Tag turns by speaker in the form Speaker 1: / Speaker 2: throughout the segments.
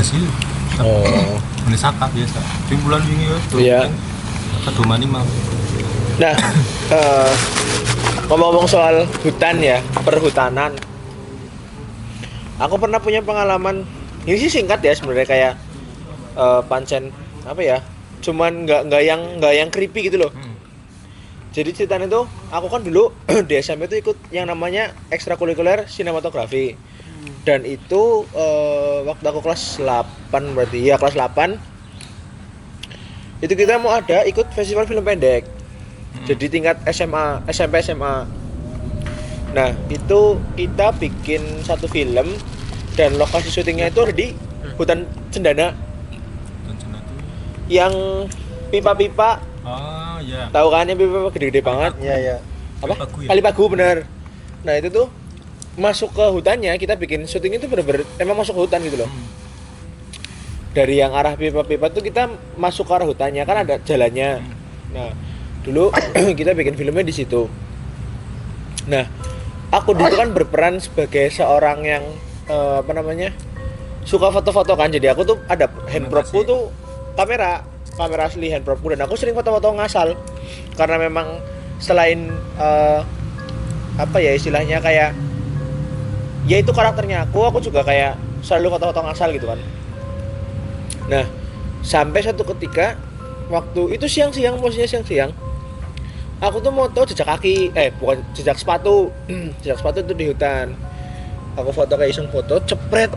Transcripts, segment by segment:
Speaker 1: hasil.
Speaker 2: Oh.
Speaker 1: Menisaka biasa. Di bulan ini itu.
Speaker 2: Iya.
Speaker 1: Pedoman ini mau.
Speaker 2: Nah, ngomong-ngomong soal hutan ya, perhutanan. Aku pernah punya pengalaman. Ini sih singkat ya sebenarnya kayak pancen apa ya? Cuman nggak yang creepy gitu loh. Jadi ceritanya tuh, aku kan dulu di SMP itu ikut yang namanya ekstrakurikuler sinematografi. Dan itu waktu aku kelas 8 berarti ya kelas 8 itu kita mau ada ikut festival film pendek. Jadi tingkat SMA, SMP SMA. Nah, itu kita bikin satu film dan lokasi syutingnya itu ada di hutan cendana. Yang pipa-pipa.
Speaker 1: Oh, iya.
Speaker 2: Tahu kan yang pipa gede-gede banget?
Speaker 3: Iya.
Speaker 2: Apa?
Speaker 1: Kalipagu ya?
Speaker 2: Kalipagu bener. Nah, itu tuh masuk ke hutannya, kita bikin syuting itu bener-bener emang masuk ke hutan gitu loh. Dari yang arah pipa-pipa tuh kita masuk ke arah hutannya, kan ada jalannya. Nah, dulu kita bikin filmnya di situ. Nah, aku dulu kan berperan sebagai seorang yang suka foto-foto kan. Jadi aku tuh ada handpropku tuh kamera asli handpropku, dan aku sering foto-foto ngasal. Karena memang selain apa ya istilahnya kayak ya itu karakternya aku juga kayak selalu foto-foto ngasal gitu kan. Nah, sampai satu ketika waktu itu siang-siang, posisinya siang-siang, aku tuh moto jejak kaki, bukan jejak sepatu, jejak sepatu itu di hutan. Aku foto kayak iseng foto, cepret,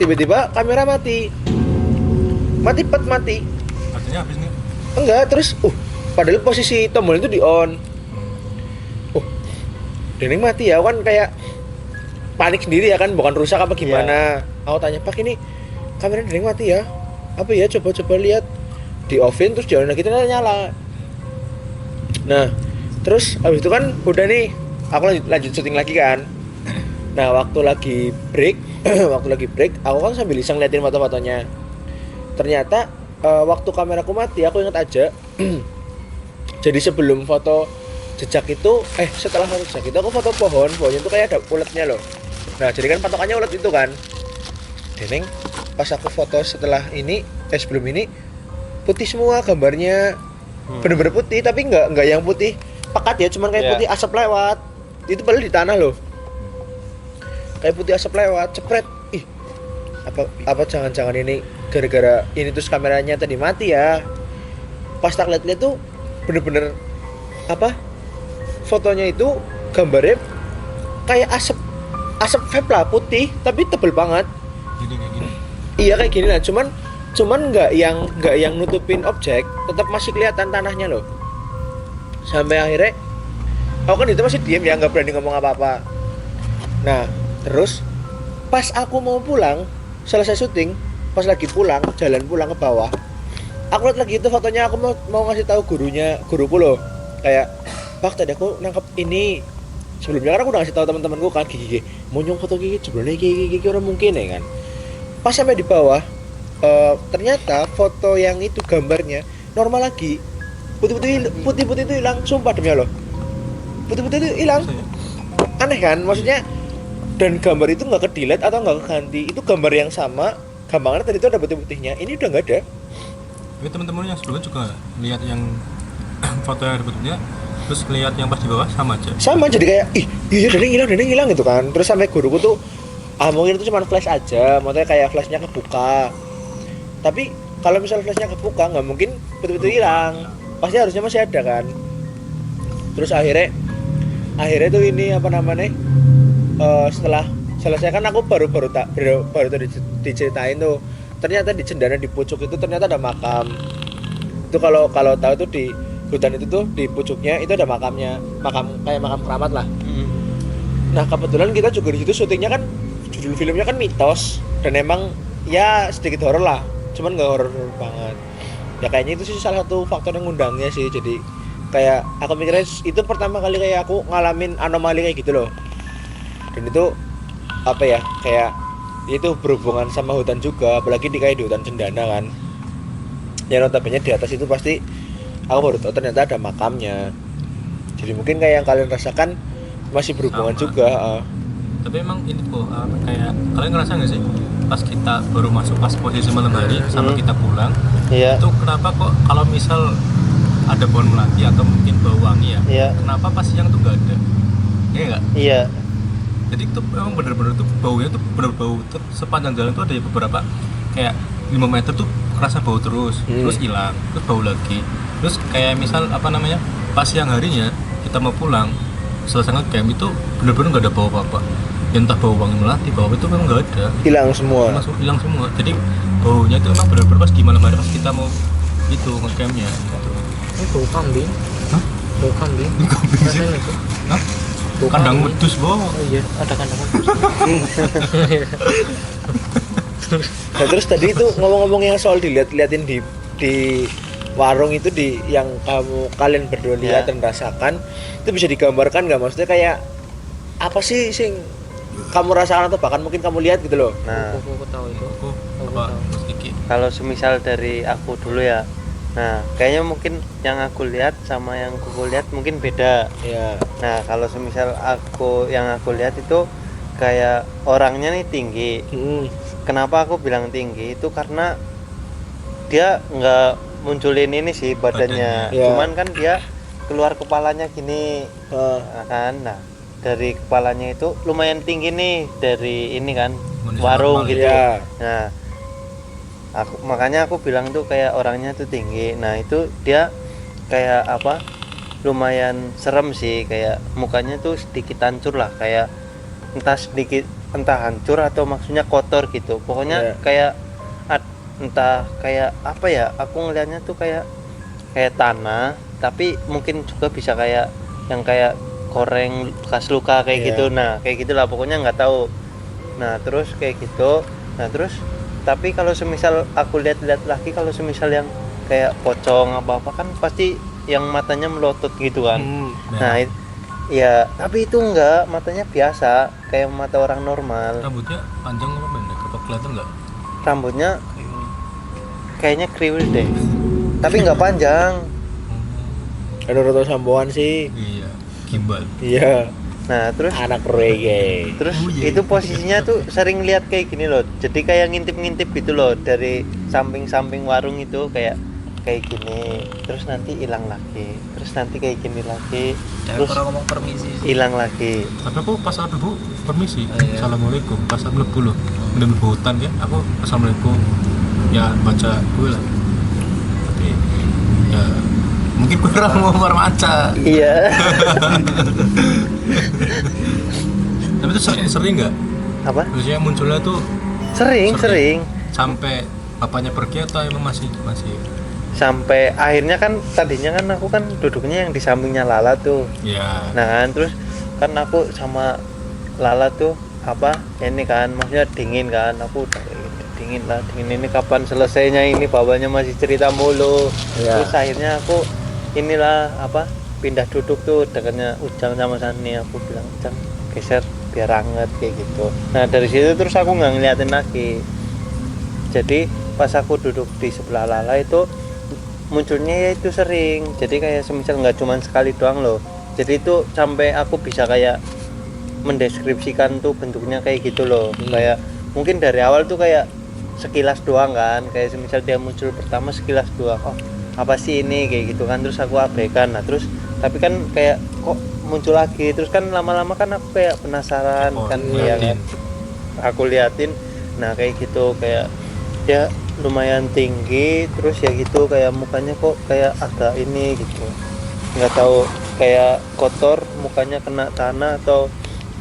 Speaker 2: tiba-tiba kamera mati, mati.
Speaker 1: Artinya habis nih.
Speaker 2: Enggak, terus, padahal posisi tombol itu di on. Dening mati ya, kan kayak panik sendiri ya kan, bukan rusak apa gimana. Aku tanya, Pak ini kamera Dening mati ya? Apa ya, coba lihat. Di offin terus jalan lagi ternyata nyala. Nah, terus habis itu kan udah nih, aku lanjut syuting lagi kan. Nah, waktu lagi break, aku kan sambil iseng liatin foto-fotonya. Ternyata waktu kameraku mati, aku ingat aja. Jadi sebelum foto jejak itu, setelah foto jejak itu aku foto pohonnya itu kayak ada uletnya loh. Nah, jadi kan patokannya ulet itu kan. Deneng, pas aku foto setelah ini, sebelum ini putih semua gambarnya, bener-bener putih, tapi nggak yang putih pekat ya, cuman kayak putih asap lewat. Itu padahal di tanah loh, kayak putih asap lewat, cepret. Apa jangan-jangan ini gara-gara ini terus kameranya tadi mati ya. Pas tak lihat tuh bener-bener fotonya itu gambarnya kayak asap vape lah, putih tapi tebel banget.
Speaker 1: Gini.
Speaker 2: Iya kayak gini lah, cuman nggak yang nutupin objek, tetap masih kelihatan tanahnya loh. Sampai akhirnya aku kan itu masih diem ya, nggak berani ngomong apa-apa. Nah, terus pas aku mau pulang selesai syuting, pas lagi pulang, jalan pulang ke bawah, aku lihat lagi itu fotonya. Aku mau ngasih tahu guruku loh, kayak, Pak tadi aku nangkep ini. Sebelumnya kan aku udah ngasih tahu teman-temanku kan, gigi mau nyong foto gigi sebelumnya gigi orang mungkin ya kan. Pas sampai di bawah, ternyata foto yang itu gambarnya normal lagi, putih itu hilang, sumpah demi Allah, putih itu hilang. Aneh kan, maksudnya. Dan gambar itu nggak ke-delete atau nggak keganti, itu gambar yang sama, gambarnya tadi itu ada putih-putihnya, ini udah nggak ada.
Speaker 1: Tapi teman-teman yang sebelumnya juga lihat yang foto yang ada putihnya, terus lihat yang pas di bawah sama aja.
Speaker 2: Sama, jadi kayak iya Dening hilang gitu kan. Terus sampai guruku tuh mungkin itu cuma flash aja, maksudnya kayak flashnya kebuka. Tapi kalau misalnya flashnya kebuka nggak mungkin putih-putih hilang, pasti harusnya masih ada kan. Terus akhirnya tuh ini setelah selesai kan aku baru diceritain tuh, ternyata di cendana di pucuk itu ternyata ada makam. Itu kalau tahu tuh di hutan itu tuh di pucuknya itu ada makam keramat lah. Nah, kebetulan kita juga di situ syutingnya kan, judul filmnya kan mitos, dan emang ya sedikit horor lah, cuman nggak horor banget. Ya kayaknya itu sih salah satu faktor yang ngundangnya sih. Jadi kayak aku mikirnya itu pertama kali kayak aku ngalamin anomali kayak gitu loh. Dan itu kayak itu berhubungan sama hutan juga, apalagi di hutan cendana kan. Ya notabene di atas itu pasti aku baru tahu ternyata ada makamnya. Jadi mungkin kayak yang kalian rasakan masih berhubungan
Speaker 1: sama.
Speaker 2: juga.
Speaker 1: Tapi emang ini kayak kalian ngerasa nggak sih pas kita baru masuk pas posisi malam hari sama kita pulang
Speaker 3: Iya.
Speaker 1: itu kenapa kok kalau misal ada pohon melati atau mungkin bau wangi ya
Speaker 3: Iya.
Speaker 1: kenapa pas siang tuh nggak ada ya nggak
Speaker 3: Iya.
Speaker 1: jadi itu memang benar-benar tuh baunya tuh benar-bau sepanjang jalan tuh ada beberapa kayak 5 meter tuh kerasa bau terus terus hilang terus bau lagi terus kayak misal apa namanya pas siang harinya kita mau pulang selesai ngecamp itu benar-benar nggak ada bau apa-apa entah bau wangi melati bau itu memang nggak ada
Speaker 2: Hilang semua.
Speaker 1: langsung hilang semua jadi baunya itu memang benar-benar pas di malam hari pas kita mau itu ngecampnya gitu.
Speaker 4: Ini bau kambing.
Speaker 1: Hah?
Speaker 4: Bau kambing.
Speaker 1: Kambing sih?
Speaker 4: Rasanya itu.
Speaker 1: Hah?
Speaker 4: Bau
Speaker 1: Kandang
Speaker 4: kambing.
Speaker 1: wedus bo
Speaker 4: Oh iya, ada kandang wedus.
Speaker 2: Nah terus tadi itu ngomong-ngomong yang soal dilihat-liatin di warung itu di yang kalian berdua lihat
Speaker 3: Ya.
Speaker 2: dan rasakan itu bisa digambarkan nggak maksudnya kayak apa sih sing kamu rasakan atau bahkan mungkin kamu lihat gitu loh.
Speaker 3: Nah,
Speaker 4: Aku tahu itu.
Speaker 1: aku
Speaker 4: Aku
Speaker 1: apa
Speaker 4: tahu.
Speaker 1: Mas Kiki
Speaker 3: kalau semisal dari aku dulu ya. Nah, kayaknya mungkin yang aku lihat sama yang kuku lihat mungkin beda.
Speaker 2: Ya.
Speaker 3: Nah, kalau semisal yang aku lihat itu kayak orangnya nih tinggi. Kenapa aku bilang tinggi? Itu karena dia nggak munculin ini sih badannya.
Speaker 2: Badannya.
Speaker 3: Cuman kan dia keluar kepalanya gini.
Speaker 2: Ah,
Speaker 3: Nah, kan. Nah, dari kepalanya itu lumayan tinggi nih dari ini kan
Speaker 1: Manusia
Speaker 3: warung
Speaker 1: normal,
Speaker 3: gitu.
Speaker 2: ya.
Speaker 3: Nah, makanya aku bilang tuh kayak orangnya tuh tinggi. Nah, itu dia kayak apa? Lumayan serem sih, kayak mukanya tuh sedikit hancur lah, kayak entah hancur atau maksudnya kotor gitu. Pokoknya
Speaker 2: Iya.
Speaker 3: kayak entah kayak apa ya? Aku ngelihatnya tuh kayak tanah, tapi mungkin juga bisa kayak yang kayak koreng bekas luka kayak
Speaker 2: Iya.
Speaker 3: gitu. Nah, kayak gitulah pokoknya nggak tahu. Nah, terus kayak gitu. Nah, terus tapi kalau semisal aku lihat-lihat lagi, kalau semisal yang kayak pocong apa-apa kan pasti yang matanya melotot gitu kan. Nah, ya tapi itu enggak, matanya biasa kayak mata orang normal.
Speaker 1: rambutnya panjang apa pendek apa kelihatan nggak
Speaker 3: Rambutnya kayaknya kriwil deh. Tapi nggak panjang.
Speaker 2: Ada roto samboan sih.
Speaker 1: iya gimbal
Speaker 2: Iya.
Speaker 3: Nah, terus
Speaker 2: Reggae.
Speaker 3: terus
Speaker 1: Oh, iya.
Speaker 3: itu posisinya tuh sering lihat kayak gini loh, jadi kayak ngintip-ngintip gitu loh dari samping-samping warung itu kayak gini, terus nanti hilang lagi, terus nanti kayak gini lagi,
Speaker 4: Jangan
Speaker 3: terus
Speaker 4: pernah ngomong permisi sih.
Speaker 3: hilang lagi.
Speaker 1: tapi aku pas saat dulu permisi
Speaker 4: Iya.
Speaker 1: assalamualaikum pas saat mlebu loh udah mlebu hutan ya aku assalamualaikum ya baca gue lah tapi ya mungkin kurang mau maca
Speaker 3: Iya.
Speaker 1: tapi itu sering nggak
Speaker 3: Apa?
Speaker 1: maksudnya munculnya tuh
Speaker 3: Sering.
Speaker 1: sampai bapaknya pergi atau emang masih
Speaker 3: Sampai akhirnya kan tadinya kan aku kan duduknya yang di sampingnya Lala tuh.
Speaker 1: ya
Speaker 3: Nah kan terus kan aku sama Lala tuh apa ini kan maksudnya dingin kan, aku udah dingin ini kapan selesainya ini, bapaknya masih cerita mulu.
Speaker 2: Iya.
Speaker 3: Terus akhirnya aku inilah apa pindah duduk tuh dekatnya Ujang sama Sani, aku bilang Ujang geser biar hangat kayak gitu. Nah dari situ terus aku nggak ngeliatin lagi. Jadi pas aku duduk di sebelah Lala itu munculnya ya itu sering, jadi kayak semisal nggak cuma sekali doang loh, jadi itu sampai aku bisa kayak mendeskripsikan tuh bentuknya kayak gitu loh. Kayak mungkin dari awal tuh kayak sekilas doang kan, kayak semisal dia muncul pertama sekilas doang, oh apa sih ini kayak gitu kan, terus aku abaikan. Nah terus tapi kan kayak kok muncul lagi, terus kan lama-lama kan aku kayak penasaran kan, ya kan aku liatin. Nah kayak gitu, kayak dia lumayan tinggi, terus ya gitu kayak mukanya kok kayak agak ini gitu, nggak tahu kayak kotor, mukanya kena tanah atau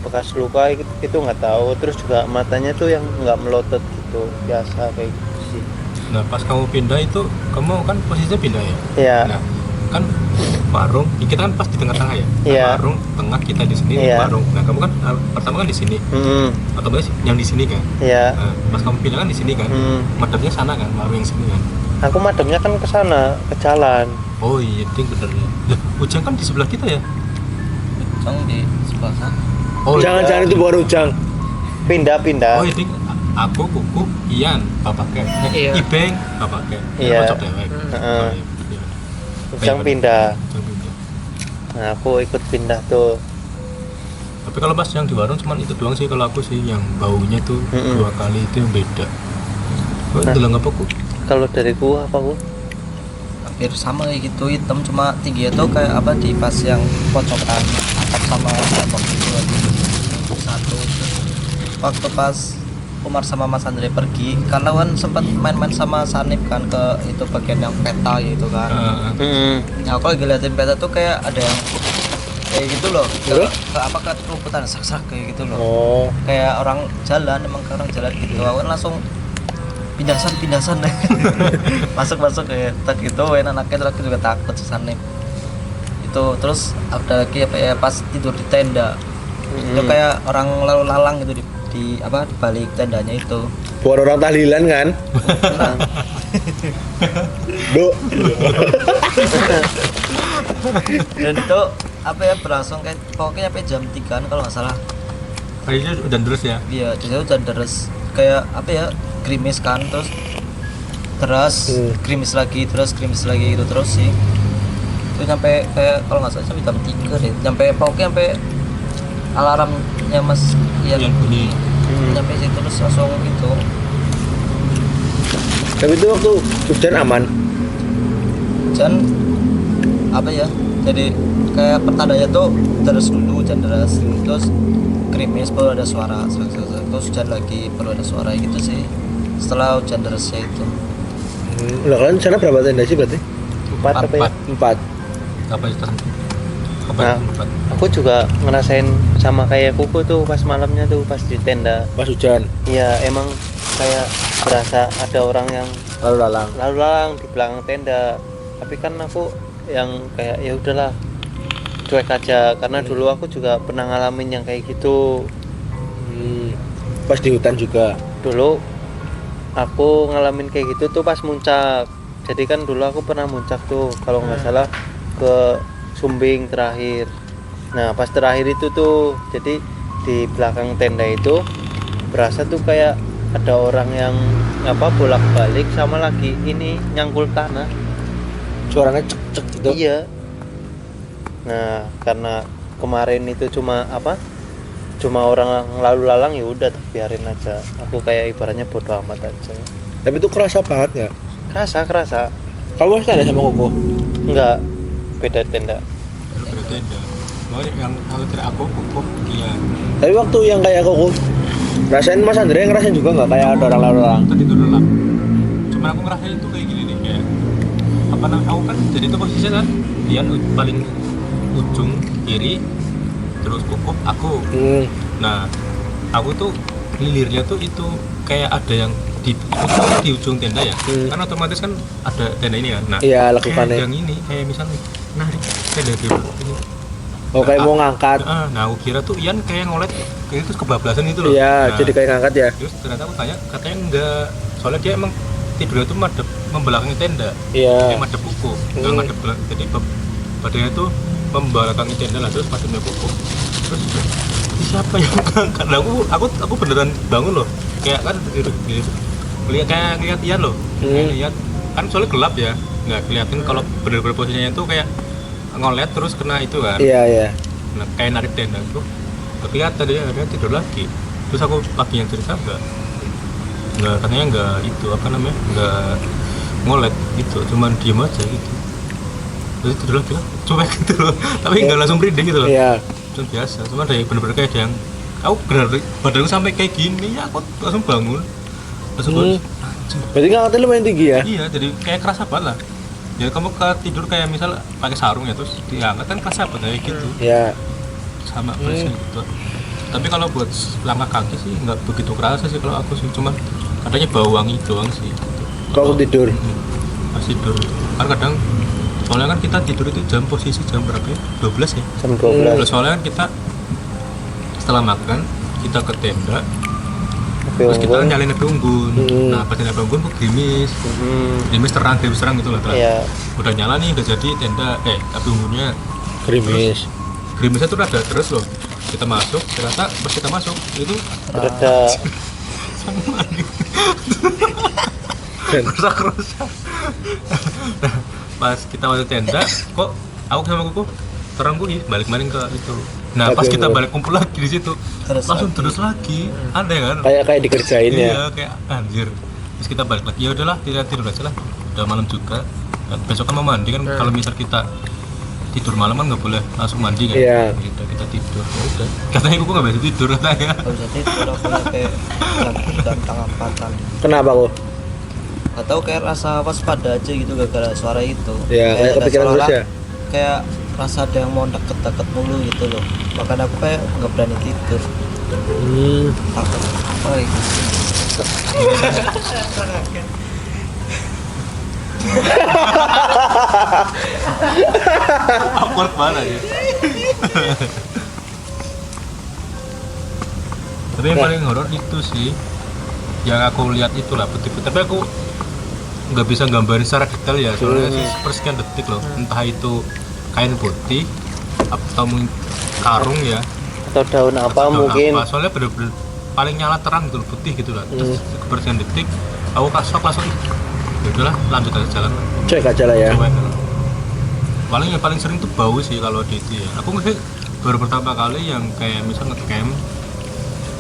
Speaker 3: bekas luka itu nggak tahu. Terus juga matanya tuh yang nggak melotot gitu, biasa kayak gitu sih.
Speaker 1: nah pas kamu pindah itu kamu kan posisinya pindah ya
Speaker 3: Ya.
Speaker 1: nah kan warung kita kan pas di tengah-tengah ya.
Speaker 3: Iya.
Speaker 1: Warung tengah kita di sini
Speaker 3: Iya.
Speaker 1: warung. Nah kamu kan pertama kan di sini atau yang di sini kan.
Speaker 3: Ya.
Speaker 1: Nah, pas kamu pindah kan di sini kan. Madepnya sana kan, warung yang sini kan.
Speaker 3: Aku mademnya kan ke sana, ke jalan.
Speaker 1: Oh iya, ding bener ya. Lah, Ujang kan di sebelah kita ya.
Speaker 4: Ujang di sebelah sana.
Speaker 1: Oh
Speaker 2: Jangan-jangan itu bukan Ujang.
Speaker 3: Pindah-pindah.
Speaker 1: Oh iya, ding. Aku, Kuku, Ian, bapaknya.
Speaker 4: Iya.
Speaker 1: Ibeng, bapaknya.
Speaker 3: Iya.
Speaker 1: Kocok dewek.
Speaker 3: Heeh.
Speaker 1: Oh, iya.
Speaker 3: Ujang pindah.
Speaker 1: Ujang pindah.
Speaker 3: Nah, aku ikut pindah tuh.
Speaker 1: Tapi kalau pas yang di warung cuman itu doang sih kalau aku sih, yang baunya tuh dua kali itu yang beda. Oh,
Speaker 3: Nah.
Speaker 1: itu lah apa ku?
Speaker 3: Kalau dari gua apa gua?
Speaker 4: Hampir sama kayak gitu, hitam cuma tingginya tuh kayak apa di pas yang pojokan atap sama tembok itu aja. Satu. Waktu pas Umar sama Mas Andre pergi, karena kan sempat main-main sama Sanip kan ke itu bagian yang peta gitu kan. Ya aku lagi liatin peta tuh kayak ada yang kayak gitu loh, ke apa ke rumputan sak-sak kayak gitu loh.
Speaker 2: Oh.
Speaker 4: Kayak orang jalan, emang kayak orang jalan gitu. Aku kan langsung pindasan masuk kayak tak gitu, anaknya terus aku juga takut Sanip itu. Terus ada lagi apa ya, pas tidur di tenda itu kayak orang lalu lalang gitu di apa di balik tendanya itu.
Speaker 2: Buat orang tahlilan kan?
Speaker 4: Nah,
Speaker 2: Duk.
Speaker 4: dan itu apa ya, berlangsung kayak pokoknya sampai jam 3 kalau nggak salah.
Speaker 1: Kayaknya udah terus ya.
Speaker 4: Iya, di situ udah deres kayak apa ya, gerimis kan, terus gerimis lagi gitu terus sih. Itu sampai kayak kalau nggak salah sampai jam 3 deh, sampai pokoknya sampai alarmnya Mas Ian
Speaker 1: Yang bunyi.
Speaker 4: sampai situ terus langsung gitu.
Speaker 2: Tapi itu waktu hujan aman.
Speaker 4: Dan apa ya, jadi kayak pertandanya tuh deres dulu, hujan deras, terus gerimis baru ada suara, terus hujan lagi baru ada suara gitu sih setelah hujan derasnya itu.
Speaker 2: Lah kalian sana berapa tenda sih berarti?
Speaker 3: 4 apa ya?
Speaker 2: 4.
Speaker 1: Apa itu? Apa
Speaker 3: Nah.
Speaker 1: itu? 4.
Speaker 3: Aku juga ngerasain sama kayak Kuku tuh pas malamnya tuh pas di tenda.
Speaker 2: Pas hujan.
Speaker 3: Iya, emang kayak berasa ada orang yang
Speaker 2: Lalu lalang.
Speaker 3: lalu lalang di belakang tenda. Tapi kan aku yang kayak ya udahlah, cuek aja, karena dulu aku juga pernah ngalamin yang kayak gitu.
Speaker 2: Pas di hutan juga.
Speaker 3: Dulu aku ngalamin kayak gitu tuh pas muncak. Jadi kan dulu aku pernah muncak tuh kalau nggak salah ke Sumbing terakhir. Nah pas terakhir itu tuh, jadi di belakang tenda itu berasa tuh kayak ada orang yang apa bolak-balik sama lagi ini nyangkul tanah.
Speaker 2: Suaranya cek cek gitu.
Speaker 3: Iya. Nah karena kemarin itu cuma apa, cuma orang lalu lalang, ya udah biarin aja. Aku kayak ibaratnya bodo amat aja.
Speaker 2: Tapi itu kerasa banget nggak?
Speaker 3: Kerasa.
Speaker 2: Kamu masih ada sama Koko?
Speaker 3: Enggak, beda tenda.
Speaker 1: Berarti ada. Oh, yang kalau tidak aku kukuh iya.
Speaker 2: Tapi waktu yang kayak Koko, rasain Mas Andre ngerasain juga nggak kayak ada orang lalu lalang?
Speaker 1: Tadi itu dulu. Cuman aku ngerasain itu kayak gini nih, kayak apa namanya, aku kan jadi itu posisinya kan dia paling ujung kiri, terus kukuh aku. Nah aku tuh lilirnya tuh itu kayak ada yang di ujung tenda ya, kan otomatis kan ada tenda ini kan. Nah
Speaker 2: Iya,
Speaker 1: kayak
Speaker 2: lakukannya.
Speaker 1: yang ini kayak misalnya narik tenda gitu ini.
Speaker 2: Oh kayak mau ngangkat.
Speaker 1: Nah aku kira tuh Ian kayak ngolet kayak terus kebablasan itu loh.
Speaker 2: Iya,
Speaker 1: Nah,
Speaker 2: jadi kayak ngangkat ya.
Speaker 1: terus ternyata aku tanya, katanya enggak, soalnya dia emang tidurnya tuh madep membelakangi tenda. Dia
Speaker 2: Iya.
Speaker 1: madep buku, enggak madep belakang. Jadi badannya tuh membelakangi tenda lah, terus madepnya buku. Terus ini siapa yang ngangkat? Nah, aku beneran bangun loh. Kayak kan lihat Ian loh. Kayak lihat kan soalnya gelap ya, nggak kelihatan kalau bener-bener posisinya tuh kayak ngolet terus kena itu kan.
Speaker 2: Iya.
Speaker 1: Nah, kayak narik tenda itu nggak kelihatan, dia tidur lagi. Terus aku pagi yang cerita nggak katanya nggak itu apa namanya, nggak ngolet gitu, cuman diem aja gitu. Terus tidur lagi lah, cuek gitu loh, tapi nggak langsung merinding gitu loh.
Speaker 2: Iya.
Speaker 1: Cuma biasa, cuma ada yang bener-bener kayak ada yang aku bener badanku sampai kayak gini ya, aku langsung bangun langsung bangun. Anjing.
Speaker 2: Berarti ngangkatnya lumayan tinggi ya?
Speaker 1: Iya, jadi kayak kerasa banget lah. Ya kamu tidur kayak misal pakai sarung ya, terus diangkat kan kerasa banget kayak gitu.
Speaker 2: Iya.
Speaker 1: Sama persis gitu. Tapi kalau buat langkah kaki sih nggak begitu kerasa sih kalau aku sih, cuma katanya bau wangi doang sih.
Speaker 2: Kalau tidur.
Speaker 1: Pas tidur kan kadang, soalnya kan kita tidur itu posisi jam berapa ya? 12 ya?
Speaker 3: Jam 12.
Speaker 1: Soalnya kan kita setelah makan kita ke tenda, terus kita kan nyalain api unggun. Nah pas nyalain api unggun kok gerimis terang gitu lah.
Speaker 3: Iya.
Speaker 1: Udah nyala nih, udah jadi tenda, api unggunnya
Speaker 2: Gerimis.
Speaker 1: gerimisnya tuh ada terus loh. Kita masuk, ternyata pas kita masuk itu
Speaker 3: Reda.
Speaker 1: rusak. Nah, pas kita masuk tenda, kok aku sama kuku terang bunyi balik maling ke itu Nah pas
Speaker 2: Tapi
Speaker 1: kita
Speaker 2: enggak.
Speaker 1: balik kumpul lagi di situ langsung terus lagi, aneh kan?
Speaker 2: Kayak dikerjain ya.
Speaker 1: Iya kayak anjir. Terus kita balik lagi, ya udahlah tidur aja lah, udah malam juga. Dan besok kan mau mandi kan, kalau misal kita tidur malam kan nggak boleh langsung mandi kan?
Speaker 2: Iya.
Speaker 1: Gitu, kita tidur, ya udah. Katanya aku nggak bisa tidur katanya.
Speaker 4: Gak bisa tidur aku sampai jam 3:30-an.
Speaker 2: Kenapa kok?
Speaker 4: Atau kayak rasa waspada aja gitu gara-gara suara itu.
Speaker 2: Ya, kayak
Speaker 4: ada
Speaker 2: kepikiran terus
Speaker 4: suara,
Speaker 2: ya.
Speaker 4: Kayak rasa ada yang mau deket-deket mulu gitu loh. Makanya aku kayak nggak berani tidur. Takut apa gitu.
Speaker 1: Awkward banget ya. Tapi yang paling horor itu sih yang aku lihat itulah putih-putih. Tapi aku nggak bisa gambarin secara detail ya, soalnya sepersekian detik loh. Entah itu kain putih atau mungkin karung ya,
Speaker 3: atau daun apa
Speaker 1: atau
Speaker 3: mungkin.
Speaker 1: apa. Soalnya bener-bener paling nyala terang gitu loh, putih gitu lah. Terus sepersekian detik aku kasok langsung, ya udahlah lanjut aja jalan.
Speaker 2: Cek aja lah ya.
Speaker 1: Coba yang paling sering tuh bau sih kalau di itu ya. Aku nggak baru pertama kali yang kayak misal ngecamp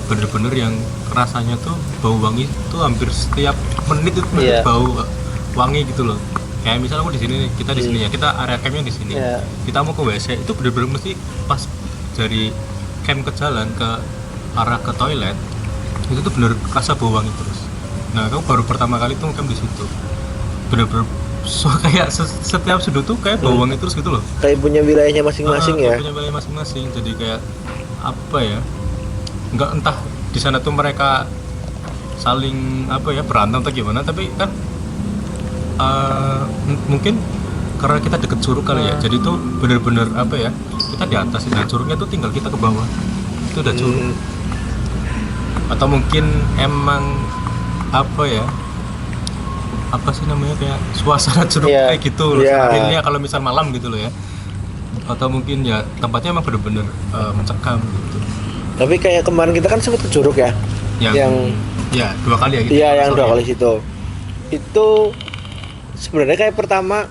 Speaker 1: bener-bener yang rasanya tuh bau wangi tuh hampir setiap menit itu
Speaker 3: Iya.
Speaker 1: bau wangi gitu loh. Kayak misal aku di sini nih, kita di sini ya, kita area campnya di sini.
Speaker 3: Iya.
Speaker 1: Kita mau ke WC itu bener-bener mesti pas dari camp ke jalan ke arah ke toilet itu tuh bener rasa bau wangi terus. Nah aku baru pertama kali tuh camp di situ bener-bener kayak setiap sudut tuh kayak bau wangi terus gitu loh.
Speaker 2: Kayak punya wilayahnya masing-masing ya.
Speaker 1: Punya wilayah masing-masing, jadi kayak apa ya, nggak entah di sana tuh mereka saling apa ya berantem atau gimana, tapi kan mungkin karena kita deket curug kali ya, jadi tuh bener-bener apa ya, kita di atas dan curugnya tuh tinggal kita ke bawah itu udah curug. Atau mungkin emang apa ya, apa sih namanya, kayak suasana curug
Speaker 3: Iya.
Speaker 1: kayak gitu loh,
Speaker 2: Iya.
Speaker 1: realnya kalau misal malam gitu loh ya. Atau mungkin ya tempatnya emang bener-bener mencekam gitu.
Speaker 2: Tapi kayak kemarin kita kan sempat ke Curug ya. Yang
Speaker 1: ya 2 kali ya gitu.
Speaker 2: iya yang
Speaker 1: Sorry.
Speaker 2: 2 kali situ. Itu sebenarnya kayak pertama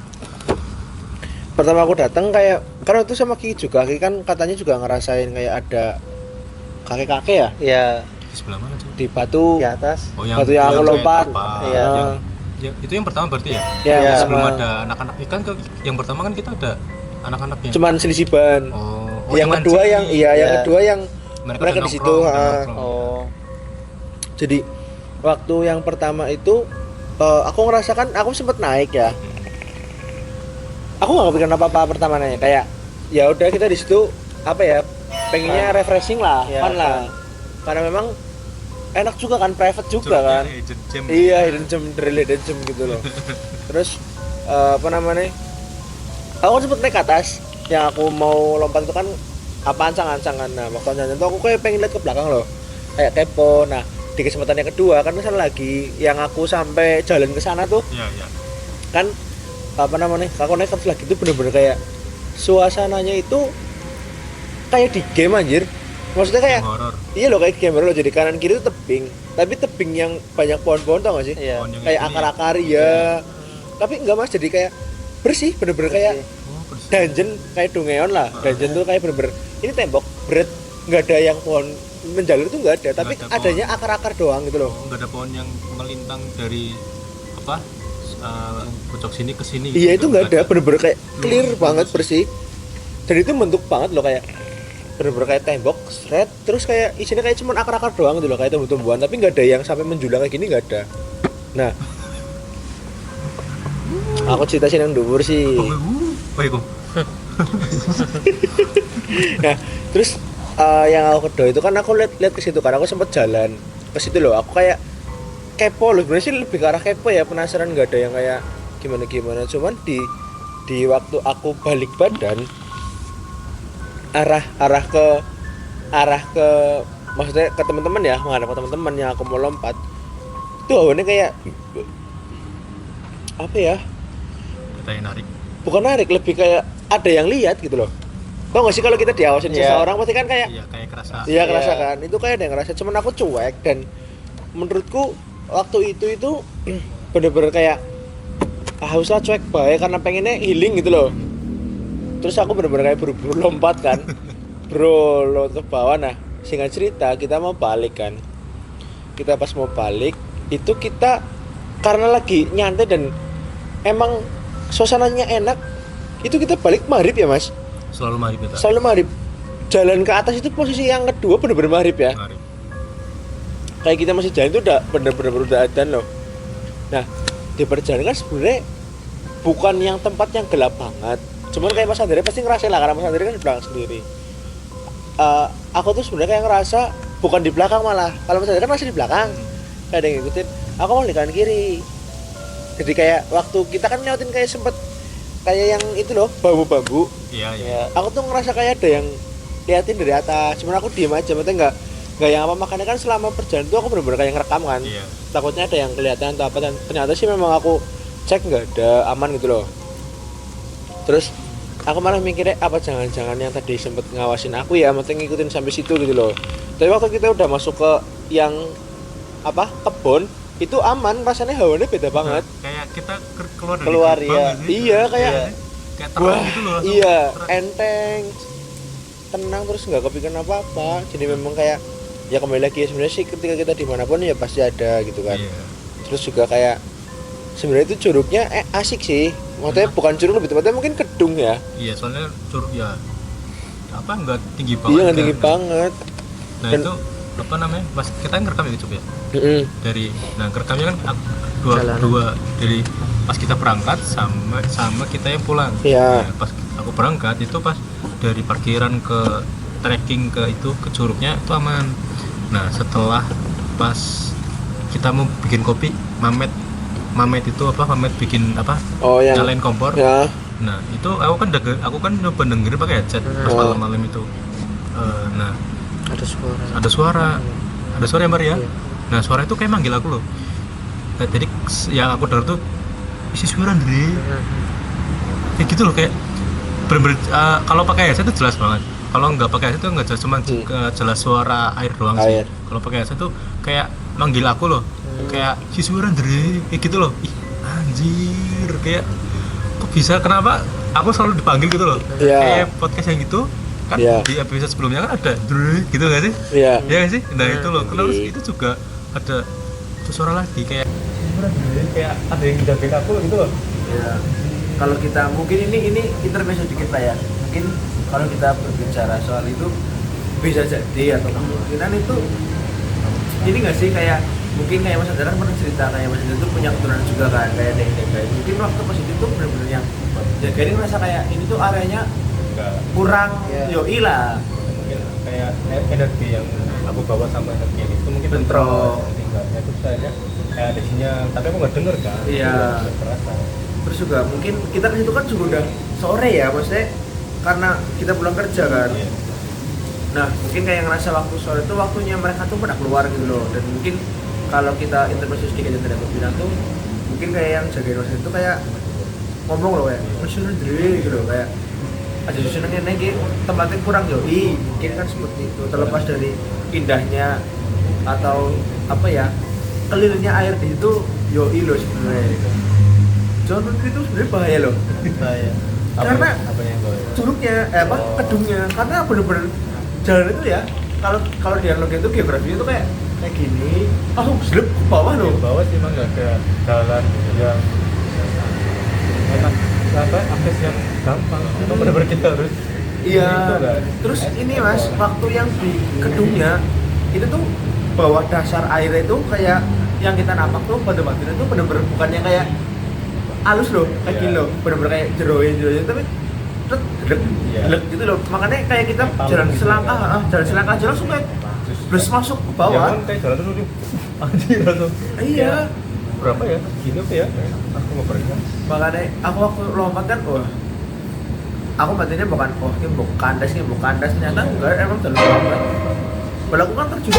Speaker 2: aku datang kayak karena itu sama Ki juga. Ki kan katanya juga ngerasain kayak ada kakek-kakek ya
Speaker 3: Ya
Speaker 1: Di sebelah mana sih?
Speaker 2: di batu.
Speaker 3: di atas.
Speaker 1: Oh
Speaker 2: Batu yang aku
Speaker 1: kayak
Speaker 2: lompat.
Speaker 1: apa,
Speaker 3: Iya.
Speaker 1: itu yang pertama berarti ya?
Speaker 2: Ya,
Speaker 3: Iya.
Speaker 1: Sebelum
Speaker 2: sama.
Speaker 1: ada anak-anak ikan yang pertama kan kita ada anak-anaknya.
Speaker 2: Cuman selisih ban.
Speaker 1: Oh,
Speaker 2: yang kedua
Speaker 1: mancing.
Speaker 2: yang yang
Speaker 3: Iya.
Speaker 2: kedua yang
Speaker 1: Mereka
Speaker 2: mereka
Speaker 1: udah
Speaker 2: di situ.
Speaker 1: nongkrong, udah
Speaker 2: ah.
Speaker 1: nongkrong.
Speaker 3: Oh,
Speaker 2: Jadi waktu yang pertama itu aku ngerasakan aku sempet naik ya. Aku nggak kepikiran apa-apa pertama nanya, kayak ya udah kita di situ apa ya, pengennya refreshing lah,
Speaker 3: Ya,
Speaker 2: fun lah. Karena memang enak juga kan, private juga
Speaker 1: Curugnya
Speaker 2: kan.
Speaker 1: hidden gem.
Speaker 2: Iya, hidden gem, drill hidden gem gitu loh. Terus apa namanya? Aku kan sempet naik ke atas. Yang aku mau lompat itu kan apa ancang-ancang kan. Nah, waktu ancang itu aku kayak pengen lihat ke belakang loh. Kayak kepo. Nah, di kesempatan yang kedua kan kesana lagi, yang aku sampai jalan ke sana tuh
Speaker 1: Iya, iya.
Speaker 2: kan apa namanya? Aku naik terus lagi itu bener-bener kayak suasananya itu kayak di game anjir. Maksudnya kayak
Speaker 1: Horor.
Speaker 2: iya loh, kayak game loh. Jadi kanan kiri itu tebing, tapi tebing yang banyak pohon-pohon, tau gak sih?
Speaker 3: iya.
Speaker 1: Pohon yang
Speaker 2: Kayak
Speaker 1: ini
Speaker 2: akar-akar ya. Tapi enggak Mas, jadi kayak bersih, bener-bener kayak
Speaker 1: Oh, bersih.
Speaker 2: dungeon, kayak Dungeon lah. Dungeon tuh kayak bener-bener ini tembok berat, nggak ada yang pohon menjalur itu nggak ada, tapi
Speaker 1: Nggak ada
Speaker 2: adanya akar-akar doang gitu loh.
Speaker 1: Oh, nggak ada pohon yang melintang dari apa? Pojok sini ke sini.
Speaker 2: Iya
Speaker 1: gitu,
Speaker 2: itu nggak ada, bener-bener kayak clear
Speaker 1: Lurus,
Speaker 2: banget,
Speaker 1: lurus.
Speaker 2: bersih. Dan itu bentuk banget loh, kayak bener-bener kayak tembok, straight, terus kayak isinya kayak cuman akar-akar doang gitu loh, kayak tumbuh-tumbuhan, tapi nggak ada yang sampai menjulang kayak gini, nggak ada. Nah, aku cerita sih yang dhuwur sih.
Speaker 1: Oh, iya, kok.
Speaker 2: Nah, terus yang aku kedua itu kan aku lihat ke situ kan, aku sempet jalan ke situ loh. Aku kayak kepo loh, sebenarnya sih lebih ke arah kepo ya, penasaran nggak ada yang kayak gimana. Cuman di waktu aku balik badan arah ke maksudnya ke teman-teman ya, menghadap ke teman-teman yang aku mau lompat. Itu awalnya kayak apa ya?
Speaker 1: Kita yang narik.
Speaker 2: Bukan narik, lebih kayak ada yang lihat gitu loh. Tau gak sih kalau kita diawasin
Speaker 3: Iya.
Speaker 2: seseorang pasti kan kayak
Speaker 1: Iya, kayak kerasa.
Speaker 2: iya
Speaker 3: Iya.
Speaker 2: kerasa kan, itu kayak ada yang ngerasa, cuman aku cuek. Dan menurutku waktu itu bener-bener kayak haruslah cuek baik karena pengennya healing gitu loh. Terus aku bener-bener kayak buru-buru lompat kan, bro lewat ke bawah. Nah singkat cerita kita mau balik kan, kita pas mau balik itu kita karena lagi nyantai dan emang suasananya enak, itu kita balik maghrib ya mas,
Speaker 1: Selalu maghrib kita.
Speaker 2: selalu maghrib. Jalan ke atas itu posisi yang kedua bener-bener maghrib ya,
Speaker 1: Maghrib.
Speaker 2: kayak kita masih jalan itu udah bener-bener udah adzan loh. Nah di perjalanan kan sebenarnya bukan yang tempat yang gelap banget, cuman kayak Mas Andre pasti ngerasain lah karena Mas Andre kan di belakang sendiri. Aku tuh sebenarnya kayak ngerasa bukan di belakang, malah kalau Mas Andre kan masih di belakang kayak ada yang ngikutin, aku mau di kanan kiri. Jadi kayak waktu kita kan lewatin kayak sempet kayak yang itu loh bambu-bambu,
Speaker 1: Iya.
Speaker 3: Ya,
Speaker 2: aku tuh ngerasa kayak ada yang liatin dari atas, cuman aku diem aja, maksudnya nggak yang apa, makanya kan selama perjalanan tuh aku bener-bener kayak ngerekam kan,
Speaker 1: Iya.
Speaker 2: takutnya ada yang kelihatan atau apa, dan ternyata sih memang aku cek nggak ada, aman gitu loh. Terus aku malah mikirnya apa jangan-jangan yang tadi sempet ngawasin aku ya, maksudnya ngikutin sampai situ gitu loh. Tapi waktu kita udah masuk ke yang apa kebun itu aman, rasanya hawanya beda banget.
Speaker 1: Kayak kita keluar dari
Speaker 3: Keluar,
Speaker 1: gerbang
Speaker 3: iya.
Speaker 1: nggak sih?
Speaker 2: Iya, kayak
Speaker 1: Kayak terang
Speaker 2: wah
Speaker 1: gitu loh. langsung
Speaker 2: iya
Speaker 1: terang.
Speaker 2: enteng, tenang, terus nggak kepikiran apa-apa. Jadi memang kayak ya kembali lagi ya, sebenarnya sih ketika kita dimanapun ya pasti ada gitu kan.
Speaker 1: Iya.
Speaker 2: Terus juga kayak sebenarnya itu curugnya asik sih, maksudnya bukan curug, lebih tepatnya mungkin kedung ya.
Speaker 1: Iya, soalnya curug ya apa nggak tinggi banget.
Speaker 2: Iya nggak
Speaker 1: kan.
Speaker 2: tinggi banget.
Speaker 1: Nah
Speaker 2: Dan-
Speaker 1: itu apa namanya? Pas kita ngerekam ya Cuk ya.
Speaker 2: Mm-mm.
Speaker 1: Dari ngerekamnya kan dua dari pas kita berangkat sama kita yang pulang.
Speaker 2: Iya.
Speaker 1: Nah, pas aku berangkat itu pas dari parkiran ke trekking ke itu ke curugnya itu aman. Nah setelah pas kita mau bikin kopi, Mamet itu apa, Mamet bikin apa,
Speaker 2: Oh yang
Speaker 1: nyalain kompor.
Speaker 2: ya.
Speaker 1: Nah itu aku kan nyoba dengerin pakai headset pas
Speaker 2: Oh.
Speaker 1: malam-malam itu. Nah
Speaker 4: Ada suara.
Speaker 1: ada suara ya Mbak ya.
Speaker 4: Iya.
Speaker 1: Nah suara itu kayak manggil aku loh. Nah, jadi yang aku dengar tuh isi suara Andre. Kayak gitu loh, kayak bener-bener kalau pakai headset itu jelas banget. Kalau nggak pakai headset itu nggak jelas, cuma jelas suara air doang sih.
Speaker 2: Air.
Speaker 1: Kalau pakai headset tuh kayak manggil aku loh. Kayak si suara Andre, kayak gitu loh. Ih, anjir, kayak kok bisa, kenapa aku selalu dipanggil gitu loh.
Speaker 2: Iya.
Speaker 1: Kayak podcast yang gitu kan
Speaker 2: Iya.
Speaker 1: di episode sebelumnya kan ada Dre gitu nggak sih?
Speaker 2: Iya.
Speaker 1: Iya nggak sih? Nah itu loh, terus
Speaker 2: Iya.
Speaker 1: itu juga ada suara lagi kayak ada yang jagain aku gitu loh.
Speaker 2: Ya, kalau kita mungkin ini intermezzo dikit lah ya. Mungkin kalau kita berbicara soal itu bisa jadi atau kemungkinan itu ini nggak sih, kayak mungkin kayak Mas Andra kan pernah cerita kayak Mas Andra itu punya keturunan juga kan, kayak deng-deng. Mungkin waktu pas itu benar-benar yang jagain ngerasa kayak ini tuh areanya
Speaker 1: Enggak,
Speaker 2: kurang
Speaker 4: Iya.
Speaker 2: yoi lah.
Speaker 1: mungkin kayak energi yang aku bawa sama energi itu mungkin
Speaker 2: Bentrok.
Speaker 1: tinggalnya itu saya kayak ada sinyal, tapi aku nggak denger kan.
Speaker 2: Iya.
Speaker 1: Nggak terasa.
Speaker 2: Terus juga mungkin kita ke situ kan juga udah sore ya, maksudnya karena kita pulang kerja kan.
Speaker 1: Iya.
Speaker 2: Nah, mungkin kayak ngerasa waktu sore itu waktunya mereka tuh pada keluar gitu loh. Dan mungkin kalau kita intervensi sedikit yang tadi aku bilang tuh, mungkin kayak yang jagain Mas itu kayak ngomong loh kayak Mas Andre gitu loh, kayak aja susunannya naik tempatnya kurang yoi, mungkin kan seperti itu. Terlepas dari indahnya atau apa ya, kelirnya air di situ yoi loh sebenarnya. Cuman itu sebenarnya bahaya loh.
Speaker 3: bahaya.
Speaker 2: Karena
Speaker 1: apa yang gue
Speaker 2: curugnya kedungnya, karena bener-bener jalan itu ya, kalau di analog itu geografinya itu kayak gini, selip ke bawah loh.
Speaker 1: bawah sih emang nggak ada jalan yang enak, apa akses yang gampang. Itu benar-benar kita harus
Speaker 2: Iya.
Speaker 1: gitu kan.
Speaker 2: Terus ini mas, waktu yang di kedungnya itu tuh bawah dasar air itu kayak yang kita napak tuh pada batin itu bener-bener bukan yang kayak halus loh, kayak gini
Speaker 1: Iya.
Speaker 2: loh, bener-bener kayak jeroin, tapi dedek
Speaker 1: Iya.
Speaker 2: gitu loh. Makanya kayak kita
Speaker 1: Kayak
Speaker 2: jalan
Speaker 1: palung gitu
Speaker 2: selangkah,
Speaker 1: kan.
Speaker 2: jalan selangkah aja langsung kayak terus masuk ke
Speaker 1: Ya
Speaker 2: bawah.
Speaker 1: kan kayak jalan terus anjir langsung.
Speaker 2: Iya.
Speaker 1: Berapa ya? Gini apa ya? Aku mau pergi.
Speaker 2: Makanya aku waktu lompat kan, wah, aku batinnya bukan, ini bukan kandas, ternyata enggak, emang terlalu lompat. Padahal aku kan terjun